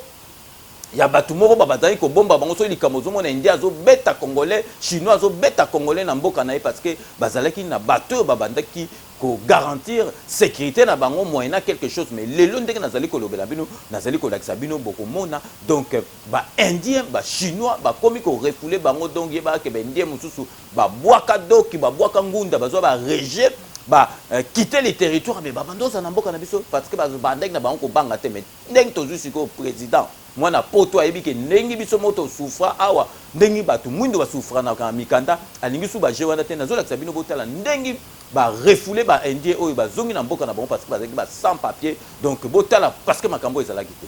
ya batu moko ba bazali ko bomba bango so likambo zo mona indien zo beta congolais chinois zo beta congolais na mboka na ye parce que bazalaki na bateau ba bandaki ko garantir sécurité na bango moyena quelque chose mais lelo ndenge nazali ko lobela bino nazali ko lakisa bino boko mona donc ba indien ba chinois ba komi ko refouler bango donc yeba ke ba indien mususu ba bwaka doki ba bwaka ngunda bazo ba rejet ba quitter les territoires mais ba bandoza na mboka na biso parce que ba ndenge na bango ko banga te mais ndenge tozu siko président moi na poto ayebi ke ndenge biso moto souffra awa ndenge batu mwindo ba souffra na ka mikanda alingi su ba jewana te nazo lakisa bino botala ndenge ba refouler ba indien oyo ba zongi na mboka na bango parce que ba zaki ba sans papier donc botala parce que makambo ezalaki te.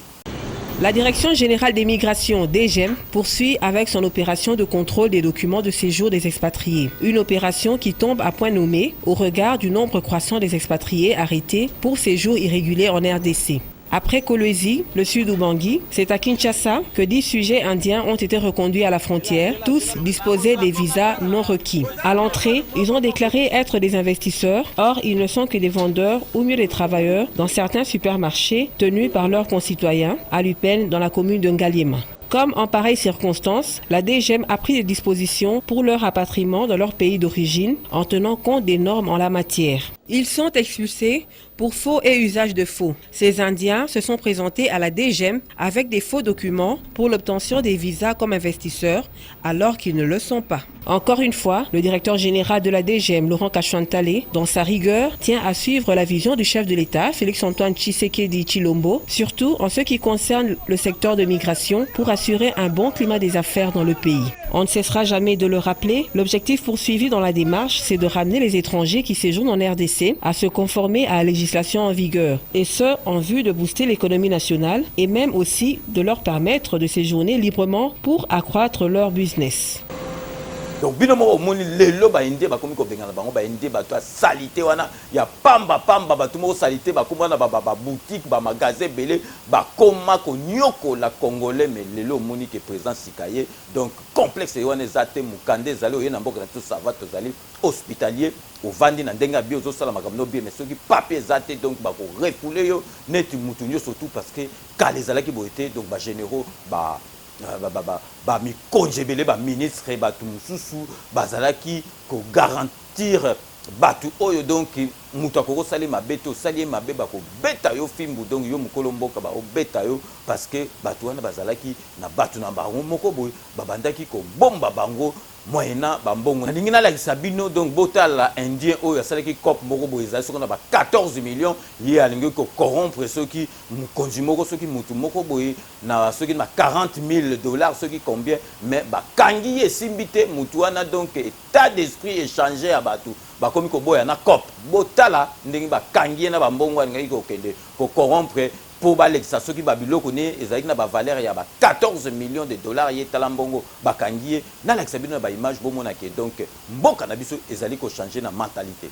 La Direction générale des migrations, DGM, poursuit avec son opération de contrôle des documents de séjour des expatriés. Une opération qui tombe à point nommé au regard du nombre croissant des expatriés arrêtés pour séjour irrégulier en RDC. Après Kolwezi, le sud Ubangi, c'est à Kinshasa que 10 sujets indiens ont été reconduits à la frontière, tous disposaient des visas non requis. À l'entrée, ils ont déclaré être des investisseurs, or ils ne sont que des vendeurs ou mieux des travailleurs dans certains supermarchés tenus par leurs concitoyens à Lupin dans la commune de Ngaliema. Comme en pareille circonstance, la DGM a pris des dispositions pour leur rapatriement dans leur pays d'origine en tenant compte des normes en la matière. Ils sont expulsés pour faux et usage de faux. Ces Indiens se sont présentés à la DGM avec des faux documents pour l'obtention des visas comme investisseurs alors qu'ils ne le sont pas. Encore une fois, le directeur général de la DGM, Laurent Kachouantale, dans sa rigueur, tient à suivre la vision du chef de l'État, Félix-Antoine Tshisekedi Tshilombo, surtout en ce qui concerne le secteur de migration pour assurer un bon climat des affaires dans le pays. On ne cessera jamais de le rappeler, l'objectif poursuivi dans la démarche, c'est de ramener les étrangers qui séjournent en RDC à se conformer à la législation en vigueur, et ce, en vue de booster l'économie nationale et même aussi de leur permettre de séjourner librement pour accroître leur business. Donc binomo omoni lelo ba indé ba komi ko bengana bango ba indé ba to salité wana ya pamba ba tumo salité ba komana ba boutique ba magasin belé ba koma ko nyoko la congolais mais lelo omoni ke président Sikaye donc complexe wana zate mukande zali oyena mboka na tout ça va to zali hospitalier au vandi na ndenga bio zo sala makamno bien mais soki papier zate donc ba ko refouler yo net mutunyo surtout parce que kale zalaki boité donc ba généraux mi konjebele ba ministre batu mususu bazalaki ko garantir batu oyo donc mutu akoko sali mabeto sali mabe ba ko beta yo fimbu donc yo mukolo mboka ba o beta yo parce que batu wana bazalaki na batu na bango moko boy babandaki ko bomba bango moyena bambongo ningi na la sabino donc botala indien oyo asalaki cop moko boy za soko na ba 14 millions ye alingi ko corrompre ceux qui mukonzi moko ceux qui mutu moko boy na ceux qui na $40,000 ceux qui combien mais ba kangi esimbite mutu wana donc état d'esprit échangé à batu bakomi ko boya na cop botala ndenge bakangi na bambongo ngai ko kende ko corrompre pour balekisa soki babiloko ne ezalaki na bavaleur ya 14 millions de dollars ye tala mbongo bakangi ye nalakisa bino na baimage bomonake donc mboka na biso ezali kochanger na mentalité.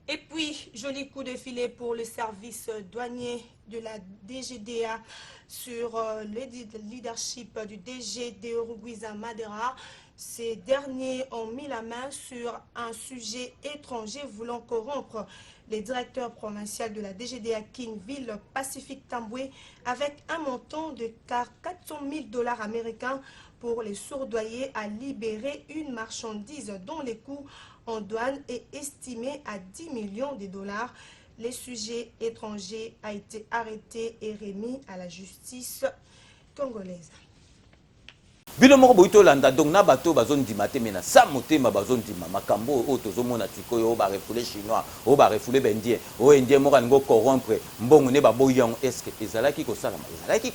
Et puis, joli coup de filet pour le service douanier de la DGDA sur le leadership du DG Deoruguiza Madera. Ces derniers ont mis la main sur un sujet étranger voulant corrompre les directeurs provinciaux de la DGDA Kingville Pacifique Tamboué avec un montant de 400 000 dollars américains pour les sourdoyer à libérer une marchandise dont les coûts en douane est estimé à 10 millions de dollars. Le sujet étranger a été arrêté et remis à la justice congolaise. Bino moko boito landa donc na bato bazon dimate mena sa motema bazon dima makambo o tozomona tikoyo o ba refoulé chinois o ba refoulé bendien o indien moko ngo corrompre mbongo ne ba boyang est-ce que ezalaki ko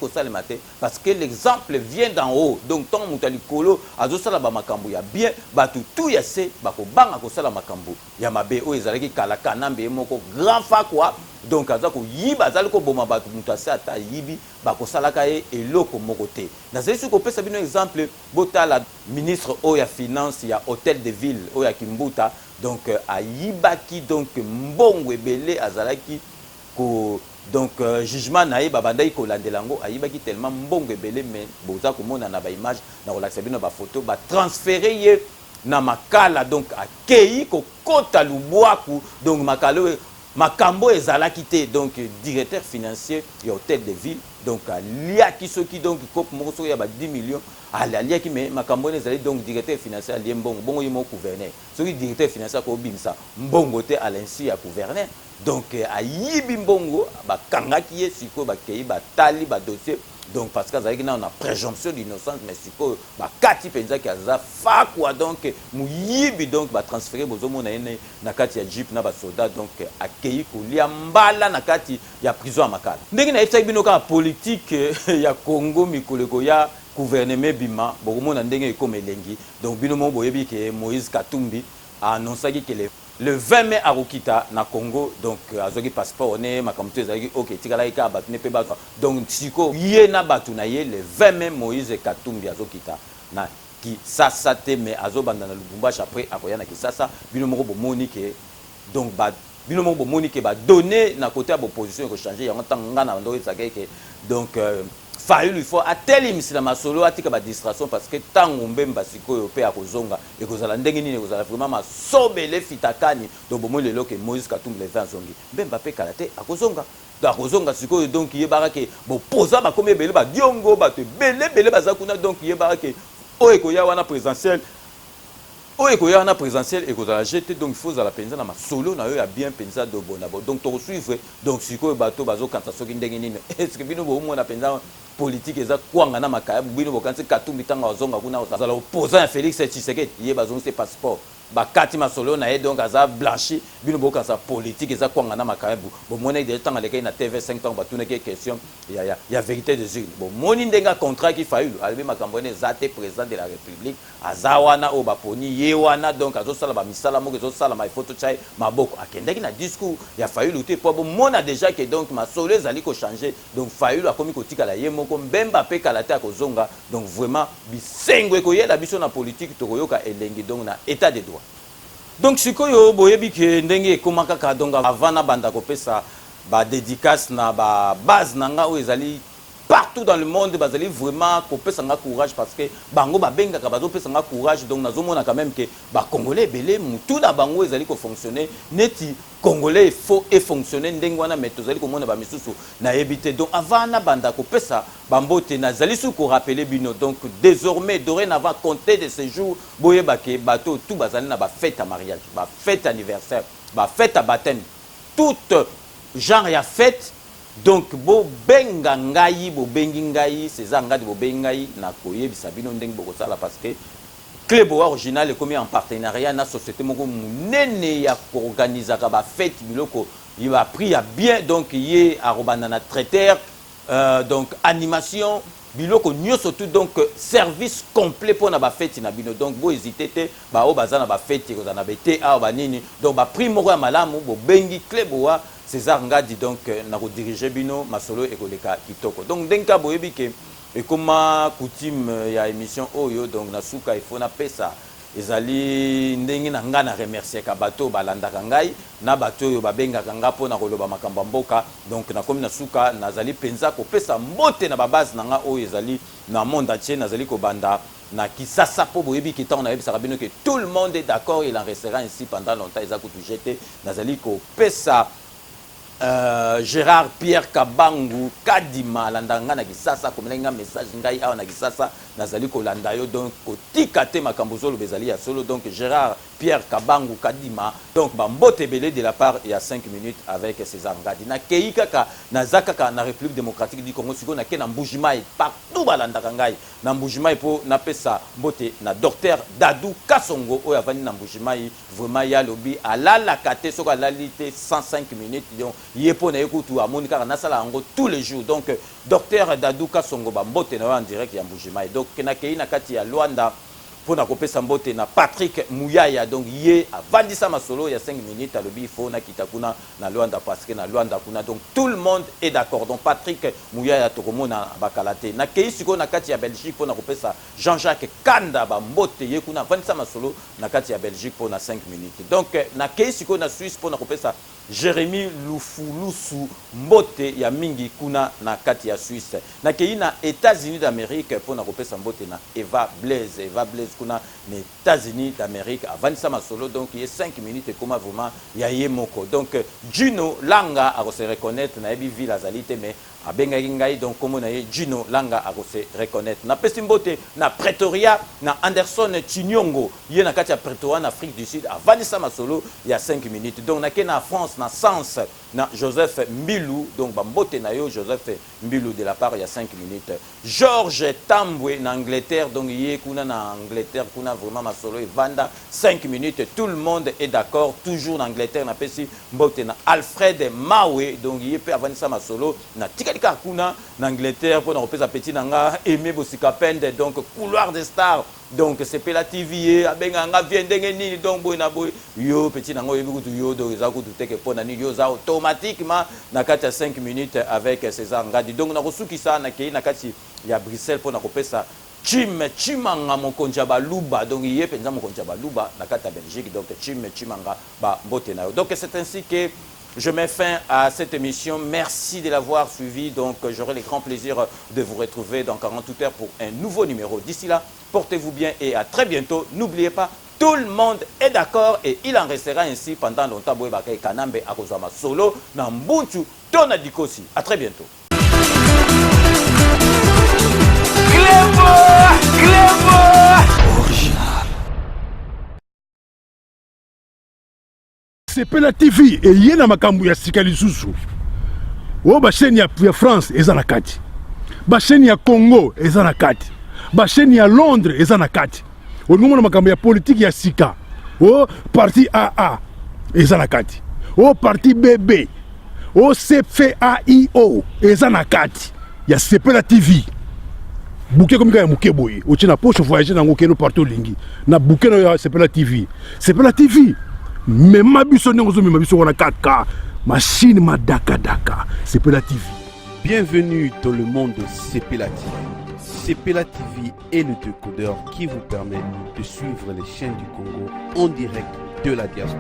salama te parce que l'exemple vient d'en haut donc tant mutali kolo azo sala ba makambo ya bien batu tout ya se bako banga ko sala makambo ya mabe o ezalaki kala kanambe moko grand fa quoi donc azako yiba azali ko boma batu mutasi ata yibi bako salaka e eloko moko te na zesu ko pesa bino exemple botala ministre oya finance ya hôtel de ville oya Kimbuta donc ayibaki donc mbongo ebele azalaki ko donc jugement naye babandai ko landelango ayibaki tellement mbongo ebele mais boza ko mona na ba image na relaxa bino ba photo ba transférer ye na makala donc akei ko kota lubwaku donc makalo makambo ezalaki te donc directeur financier ya hôtel de ville donc aliaki soki donc kop moko soki ya ba 10 millions aliaki mais makambo ezali donc directeur financier ali mbongo bongo yimo gouverneur soki directeur financier ko bimsa mbongo te à l'insu ya gouverneur donc ayibi mbongo bakangaki ye siko bakei batali ba dossier donc parce que azalaki na présomption d'innocence mais siko bakati penza ki aza fa quoi donc muyibi donc ba transférer bozomona ene na kati ya jeep na ba soldat donc akei kolia mbala na kati ya prison ya makala ndenge na efsaki bino ka politique ya Congo mikoleko ya gouvernement bima bokomona ndenge ekoma elengi donc bino mo boyebi ke Moïse Katumbi a annoncé que le 20 mai à Rokita na Congo donc azoki passeport ne makamto ezaki OK tikala ika batu ne pe batu donc siko ye na batu na ye le 20 mai Moïse Katumbi azokita na ki sasa te mais azobanda na Lubumbashi après akoya na Kisasa bino moko bomoni ke donc ba bino moko bomoni ke ba donner na côté ya opposition ko changer yango tanga na ndo ezaki ke donc il faut atteler la masolo atika ba distraction parce que tango mbemba sikoyo pe akozonga ekozala ndenge nini ekozala vraiment masobele fitakani donc bomo lelo ke Moïse Katumbi le 20 zongi mbemba pe kalate akozonga akozonga sikoyo donc yebaka ke bo poza ba komé bele ba diongo ba te bele bazakuna donc yebaka ke o ekoya wana présidentiel oye koya na présentiel et kozala jeté donc il faut za la penza na masolo na yo ya bien penza do bonabo donc to suivre donc sikoyo bato bazo kanta soki ndenge nini est-ce que bino bo mona penza politique eza kwanga na makaya bino bo kanti Katumbi tanga ozonga kuna ozala opposant à Félix Tshisekedi ye bazonga ce passeport bakati masolo na ye donc aza blanchi bino bo kansa politique eza kwanga na makaya bo mona de tanga lekai na TV5 temps batuna ke question ya vérité de Dieu bo moni ndenga contrat qui faillu albe makambo ne zate président de la République azawana o baponi ye wana donc azosala ba misala moko ezosala ma photo chai maboko akendaki na discours ya faillu te po bo mona déjà que donc masolo ezali ko changer donc faillu akomi kotika la ye moko mbemba pe kalate akozonga donc vraiment bisengwe ko yela biso na politique to koyoka elengi donc na état de droit. Donc sikoyo boyebi ke ndenge ekomaka ka donc avant na banda kopesa ba dédicace na ba base nanga o ezali partout dans le monde bazali vraiment kopesa nga courage parce que bango ba benga ka bazo pesa nga courage donc nazomona quand même que ba congolais belé mutu na bango ezali ko fonctionner neti congolais faut et fonctionner ndenge wana mais tozali komona ba misusu na ebité donc avant na banda kopesa bambote nazali sou ko rappeler bino donc désormais dorénavant compter de ces jours boyeba ke bato tout bazali na ba fête à mariage ba fête anniversaire ba fête à baptême tout genre ya fête. Donc bo benga ngai bo bengi ngai César ngadi bo bengai na koyebisa bino ndenge bokosala parce que Club original est commis en partenariat na société moko munene ya organiser ba fête biloko il va pris à bien donc yé arobana na traiteur donc animation biloko nyonso tout donc service complet pour na ba fête na bino donc bo hésiter te ba o bazana ba fête ko na bete a ba nini donc ba prix moko ya malamu bo bengi Kleboa César Ngadi donc na ko diriger bino masolo e ko leka kitoko donc denka boyebi ke et comme coutume ya émission oyo donc na suka il faut na pesa ezali ndenge na nga na remercier ka bato balandaka ngai na bato oyo babengaka nga mpo na koloba makambo mboka donc nakomi na suka nazali penza kopesa mbote na babase na nga oyo ezali na monde entier nazali kobanda na Kisasa po boyebi ki ntango nayebisaka bino ke tout le monde est d'accord il en restera ainsi pendant longtemps eza kutu jete nazali kopesa Gérard Pierre Kabangu Kadima landanga na Kisasa komelenga message ngai awa na Kisasa nazali kolanda yo donc kotika te makambo zolo bezali ya solo donc Gérard Pierre Kabangu Kadima donc bambote belé de la part il y a 5 minutes avec César Ngadi na keikaka na zakaka na République démocratique du Congo siko na ke na Mbujimai partout balandaka ngai na Mbujimai po na pesa mbote na docteur Dadou Kasongo oyo avani na Mbujimai vraiment ya lobi alala kate soko alalité 105 minutes donc yepo na ekutu amoni kaka na sala ngo tous les jours donc docteur Dadou Kasongo bambote na en direct ya Mbujimai donc na kei na kati ya Luanda pour na kopesa mbote na Patrick Mouyaya donc ye avandisa masolo ya 5 minutes à lobi fo na kitakuna na Luanda parce que na Luanda kuna donc tout le monde est d'accord donc Patrick Mouyaya tokomona bakalate na kei siko na kati ya Belgique pour na kopesa Jean-Jacques Kanda ba mbote ye kuna avandisa masolo na kati ya Belgique pour na 5 minutes donc na kei siko na Suisse pour na kopesa Jérémy Lufulusu mbote ya mingi kuna na kati ya Suisse na kei na États-Unis d'Amérique pour na kopesa mbote na Eva Blaise kuna les États-Unis d'Amérique avant ça ma solo donc il y a 5 minutes et comment vraiment il y a yemoko donc Juno Langa à se reconnaître na ebi ville azalité mais a benga ngai donc comment na Juno Langa à se reconnaître na pesimbote na Pretoria na Anderson Chinyongo il na kati ya Pretoria en Afrique du Sud avant ça ma solo il y a 5 minutes donc na kena France na Sens na Joseph Mbilou donc bambote na yo Joseph Mbilou de la part il y a 5 minutes George Tambwe na Angleterre donc il kuna na Angleterre kuna vraiment ma solo et vanda 5 minutes tout le monde est d'accord toujours en Angleterre na pesi mbote na Alfred Mawe donc il peut avant ça ma solo na tikalika kuna na Angleterre pour na repesa petit nanga Aimé Bosika Pende donc couloir des stars donc c'est Pela TV abenga nga viendenge nini donc boy na boy yo petit nango yebi kutu yo donc za kutu teke pona ni yo za automatiquement na kati ya 5 minutes avec César Ngadi donc na kosukisa na kei na kati ya Bruxelles pour na kopesa Chimanga mokonja baluba donc yé penza mokonja baluba na kati ya Belgique donc Chimanga ba mbote na yo donc c'est ainsi que je mets fin à cette émission. Merci de l'avoir suivi. Donc, j'aurai le grand plaisir de vous retrouver dans 48 heures pour un nouveau numéro. D'ici là, portez-vous bien et à très bientôt. N'oubliez pas, tout le monde est d'accord et il en restera ainsi pendant longtemps. Boebaka Kanambe Akozama Solo, Nambunchu, Tonadikosi. À très bientôt. C'est Pela TV et yena makambu ya sikali susu. O ba chaîne ya France ezana kati. Ba chaîne ya Congo ezana kati. Ba chaîne ya Londres ezana kati. O ngomona makambu ya politique ya sika. O parti AA ezana kati. O parti BB. O CFAIO ezana kati. Ya Sepela TV. Bouquet comme ya muke boye. O tina poche voyager na ngokeno partout lingi. Na bouquet na Sepela TV. Sepela TV. Mais ma biso n'engozo mais ma biso on a 4K machine ma daka Sepela TV. Bienvenue dans le monde de Sepela TV. Sepela TV est le décodeur qui vous permet de suivre les chaînes du Congo en direct de la diaspora.